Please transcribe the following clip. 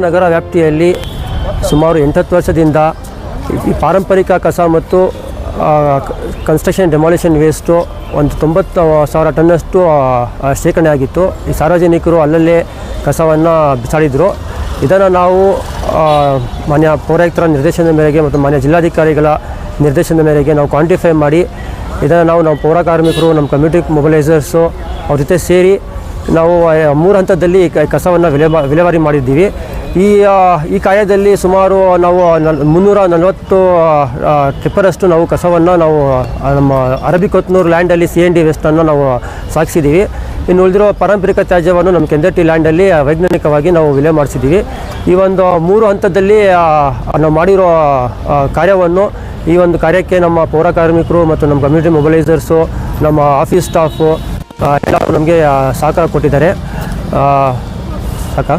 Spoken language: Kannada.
ನಗರ ವ್ಯಾಪ್ತಿಯಲ್ಲಿ ಸುಮಾರು 8 ವರ್ಷದಿಂದ ಈ ಪಾರಂಪರಿಕ ಕಸ ಮತ್ತು ಕನ್ಸ್ಟ್ರಕ್ಷನ್ ಡೆಮಾಲಿಷನ್ ವೇಸ್ಟು ಒಂದು 90,000 ಟನ್ನಷ್ಟು ಶೇಖರಣೆ ಆಗಿತ್ತು. ಈ ಸಾರ್ವಜನಿಕರು ಅಲ್ಲಲ್ಲೇ ಕಸವನ್ನು ಬಿಸಾಡಿದರು. ಇದನ್ನು ನಾವು ಮಾನ್ಯ ಪೌರಾಯುಕ್ತರ ನಿರ್ದೇಶನದ ಮೇರೆಗೆ ಮತ್ತು ಮಾನ್ಯ ಜಿಲ್ಲಾಧಿಕಾರಿಗಳ ನಿರ್ದೇಶನದ ಮೇರೆಗೆ ನಾವು ಕ್ವಾಂಟಿಫೈ ಮಾಡಿ ಇದನ್ನು ನಾವು ಪೌರ ಕಾರ್ಮಿಕರು, ನಮ್ಮ ಕಮ್ಯುನಿಟಿ ಮೊಬಲೈಸರ್ಸು ಅವ್ರ ಜೊತೆ ಸೇರಿ ನಾವು 3 ಹಂತದಲ್ಲಿ ಕಸವನ್ನು ವಿಲೇವಾರಿ ಮಾಡಿದ್ದೀವಿ. ಈ ಕಾರ್ಯದಲ್ಲಿ ಸುಮಾರು ನಾವು 340 ಟ್ರಿಪ್ಪರಷ್ಟು ನಾವು ಕಸವನ್ನು ನಾವು ನಮ್ಮ ಅರಬಿಕೊತ್ನೂರು ಲ್ಯಾಂಡಲ್ಲಿ CND ವೇಸ್ಟನ್ನು ನಾವು ಸಾಗಿಸಿದ್ದೀವಿ. ಇನ್ನು ಉಳಿದಿರೋ ಪಾರಂಪರಿಕ ತ್ಯಾಜ್ಯವನ್ನು ನಮ್ಮ ಕೆಂದಟ್ಟಿ ಲ್ಯಾಂಡಲ್ಲಿ ವೈಜ್ಞಾನಿಕವಾಗಿ ನಾವು ವಿಲೇ ಮಾಡಿಸಿದ್ದೀವಿ. ಈ ಒಂದು 3 ಹಂತದಲ್ಲಿ ನಾವು ಮಾಡಿರೋ ಕಾರ್ಯವನ್ನು ಈ ಒಂದು ಕಾರ್ಯಕ್ಕೆ ನಮ್ಮ ಪೌರ ಕಾರ್ಮಿಕರು ಮತ್ತು ನಮ್ಮ ಕಮ್ಯುನಿಟಿ ಮೊಬಲೈಸರ್ಸು, ನಮ್ಮ ಆಫೀಸ್ ಸ್ಟಾಫು ಎಲ್ಲರೂ ನಮಗೆ ಸಹಕಾರ ಕೊಟ್ಟಿದ್ದಾರೆ. ಸಾಕಾ?